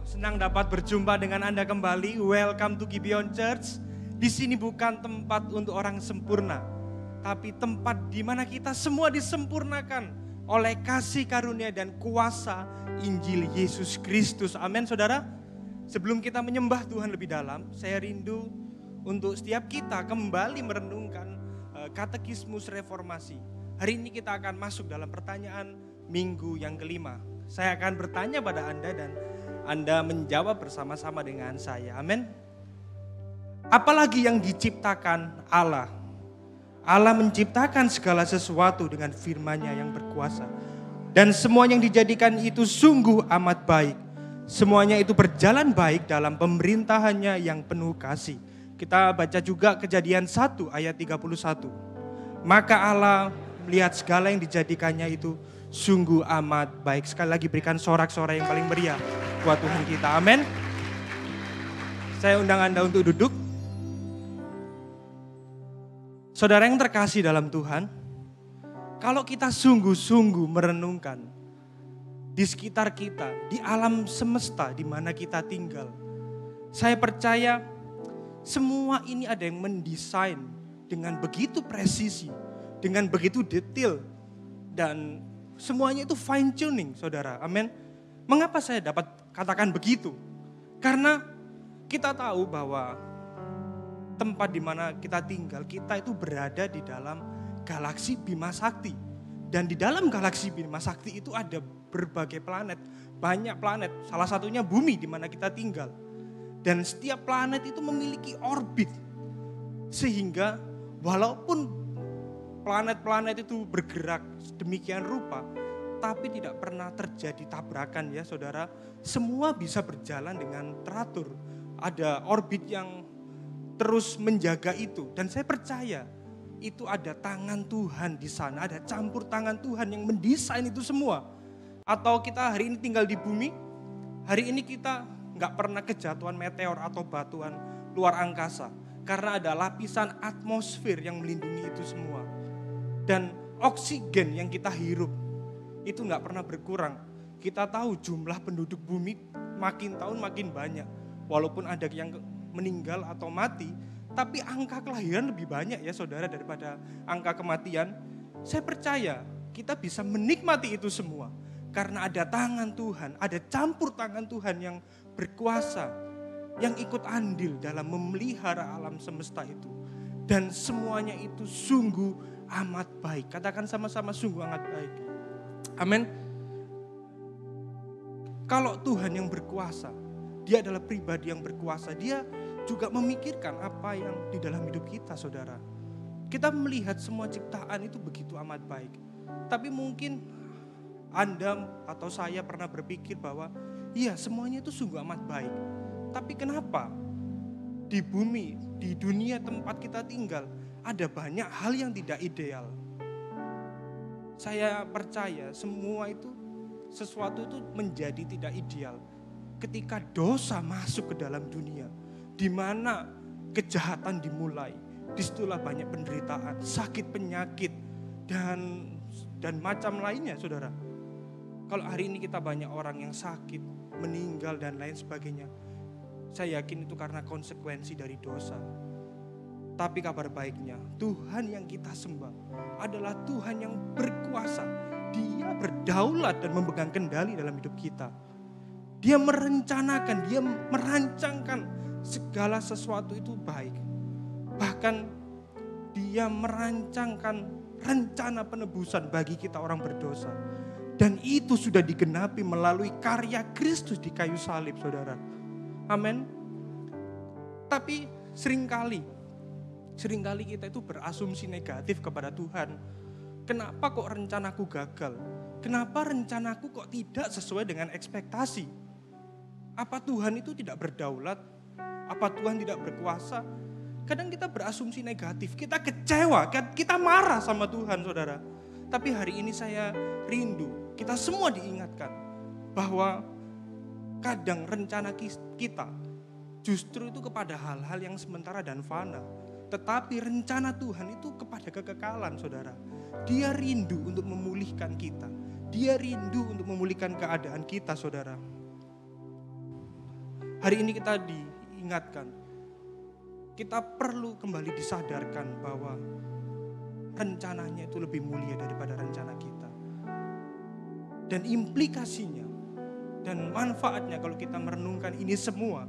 Senang dapat berjumpa dengan Anda kembali. Welcome to Gibeon Church. Di sini bukan tempat untuk orang sempurna, tapi tempat di mana kita semua disempurnakan oleh kasih karunia dan kuasa Injil Yesus Kristus. Amin, saudara. Sebelum kita menyembah Tuhan lebih dalam, saya rindu untuk setiap kita kembali merenungkan katekismus reformasi. Hari ini kita akan masuk dalam pertanyaan minggu yang kelima. Saya akan bertanya pada Anda dan Anda menjawab bersama-sama dengan saya. Amin. Apalagi yang diciptakan Allah. Allah menciptakan segala sesuatu dengan firman-Nya yang berkuasa. Dan semua yang dijadikan itu sungguh amat baik. Semuanya itu berjalan baik dalam pemerintahannya yang penuh kasih. Kita baca juga Kejadian 1 ayat 31. Maka Allah melihat segala yang dijadikannya itu sungguh amat baik. Sekali lagi berikan sorak-sorai yang paling meriah buat Tuhan kita. Amin. Saya undang Anda untuk duduk. Saudara yang terkasih dalam Tuhan, kalau kita sungguh-sungguh merenungkan di sekitar kita, di alam semesta di mana kita tinggal, saya percaya semua ini ada yang mendesain dengan begitu presisi, dengan begitu detail, dan semuanya itu fine tuning, saudara. Amin. Mengapa saya dapat katakan begitu? Karena kita tahu bahwa tempat di mana kita tinggal, kita itu berada di dalam galaksi Bima Sakti. Dan di dalam galaksi Bima Sakti itu ada berbagai planet, banyak planet. Salah satunya bumi di mana kita tinggal. Dan setiap planet itu memiliki orbit. Sehingga walaupun planet-planet itu bergerak sedemikian rupa, tapi tidak pernah terjadi tabrakan ya saudara. Semua bisa berjalan dengan teratur. Ada orbit yang terus menjaga itu. Dan saya percaya itu ada tangan Tuhan di sana. Ada campur tangan Tuhan yang mendesain itu semua. Atau kita hari ini tinggal di bumi, hari ini kita gak pernah kejatuhan meteor atau batuan luar angkasa. Karena ada lapisan atmosfer yang melindungi itu semua. Dan oksigen yang kita hirup itu gak pernah berkurang. Kita tahu jumlah penduduk bumi makin tahun makin banyak. Walaupun ada yang meninggal atau mati, tapi angka kelahiran lebih banyak ya saudara daripada angka kematian. Saya percaya kita bisa menikmati itu semua karena ada tangan Tuhan, ada campur tangan Tuhan yang berkuasa, yang ikut andil dalam memelihara alam semesta itu. Dan semuanya itu sungguh amat baik. Katakan sama-sama sungguh amat baik. Amin. Kalau Tuhan yang berkuasa, Dia adalah pribadi yang berkuasa. Dia juga memikirkan apa yang di dalam hidup kita, saudara. Kita melihat semua ciptaan itu begitu amat baik. Tapi mungkin Anda atau saya pernah berpikir bahwa iya semuanya itu sungguh amat baik. Tapi kenapa di bumi, di dunia tempat kita tinggal, ada banyak hal yang tidak ideal. Saya percaya semua itu, sesuatu itu menjadi tidak ideal ketika dosa masuk ke dalam dunia, di mana kejahatan dimulai. Disitulah banyak penderitaan, sakit penyakit, dan macam lainnya, saudara. Kalau hari ini kita banyak orang yang sakit, meninggal dan lain sebagainya, saya yakin itu karena konsekuensi dari dosa. Tapi kabar baiknya, Tuhan yang kita sembah adalah Tuhan yang berkuasa. Dia berdaulat dan memegang kendali dalam hidup kita. Dia merencanakan, dia merancangkan segala sesuatu itu baik. Bahkan dia merancangkan rencana penebusan bagi kita orang berdosa. Dan itu sudah digenapi melalui karya Kristus di kayu salib, saudara. Amin. Tapi seringkali kita itu berasumsi negatif kepada Tuhan. Kenapa kok rencanaku gagal? Kenapa rencanaku kok tidak sesuai dengan ekspektasi? Apa Tuhan itu tidak berdaulat? Apa Tuhan tidak berkuasa? Kadang kita berasumsi negatif, kita kecewa, kita marah sama Tuhan, saudara. Tapi hari ini saya rindu, kita semua diingatkan bahwa kadang rencana kita justru itu kepada hal-hal yang sementara dan fana. Tetapi rencana Tuhan itu kepada kekekalan, saudara. Dia rindu untuk memulihkan kita. Dia rindu untuk memulihkan keadaan kita, saudara. Hari ini kita diingatkan, kita perlu kembali disadarkan bahwa rencananya itu lebih mulia daripada rencana kita. Dan implikasinya dan manfaatnya kalau kita merenungkan ini semua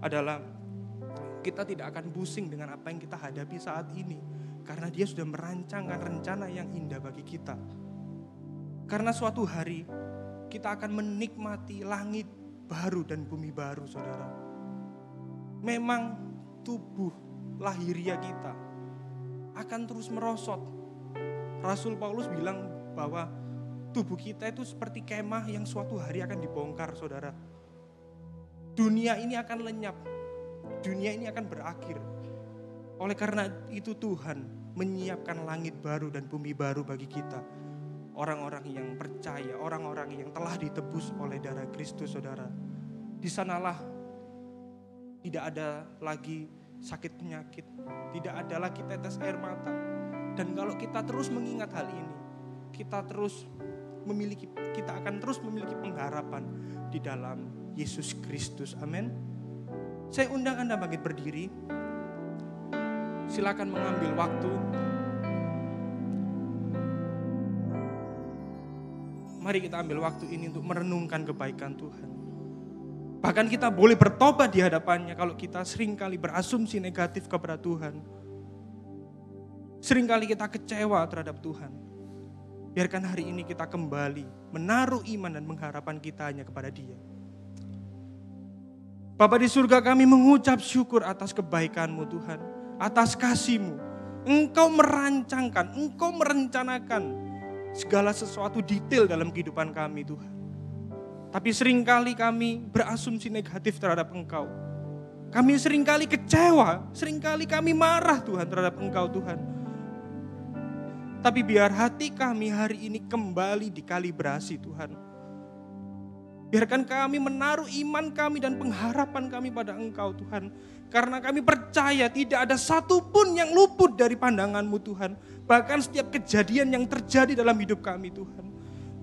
adalah kita tidak akan pusing dengan apa yang kita hadapi saat ini. Karena Dia sudah merancangkan rencana yang indah bagi kita. Karena suatu hari kita akan menikmati langit baru dan bumi baru, saudara. Memang tubuh lahiriah kita akan terus merosot. Rasul Paulus bilang bahwa tubuh kita itu seperti kemah yang suatu hari akan dibongkar, saudara. Dunia ini akan lenyap. Dunia ini akan berakhir. Oleh karena itu Tuhan menyiapkan langit baru dan bumi baru bagi kita. Orang-orang yang percaya, orang-orang yang telah ditebus oleh darah Kristus, saudara. Di sanalah tidak ada lagi sakit penyakit, tidak ada lagi tetes air mata. Dan kalau kita terus mengingat hal ini, kita akan terus memiliki pengharapan di dalam Yesus Kristus. Amin. Saya undang Anda bangkit berdiri. Silakan mengambil waktu. Mari kita ambil waktu ini untuk merenungkan kebaikan Tuhan. Bahkan kita boleh bertobat di hadapannya kalau kita seringkali berasumsi negatif kepada Tuhan. Seringkali kita kecewa terhadap Tuhan. Biarkan hari ini kita kembali menaruh iman dan pengharapan kita hanya kepada Dia. Bapa di surga, kami mengucap syukur atas kebaikan-Mu Tuhan, atas kasih-Mu. Engkau merancangkan, Engkau merencanakan segala sesuatu detail dalam kehidupan kami Tuhan. Tapi seringkali kami berasumsi negatif terhadap Engkau. Kami seringkali kecewa, seringkali kami marah Tuhan terhadap Engkau Tuhan. Tapi biar hati kami hari ini kembali dikalibrasi Tuhan. Biarkan kami menaruh iman kami dan pengharapan kami pada Engkau Tuhan. Karena kami percaya tidak ada satupun yang luput dari pandangan-Mu Tuhan. Bahkan setiap kejadian yang terjadi dalam hidup kami Tuhan.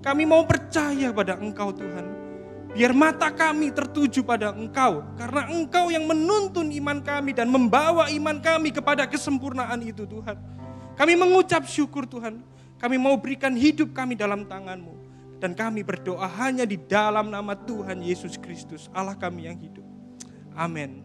Kami mau percaya pada Engkau Tuhan. Biar mata kami tertuju pada Engkau. Karena Engkau yang menuntun iman kami dan membawa iman kami kepada kesempurnaan itu Tuhan. Kami mengucap syukur Tuhan. Kami mau berikan hidup kami dalam tangan-Mu. Dan kami berdoa hanya di dalam nama Tuhan Yesus Kristus, Allah kami yang hidup. Amin.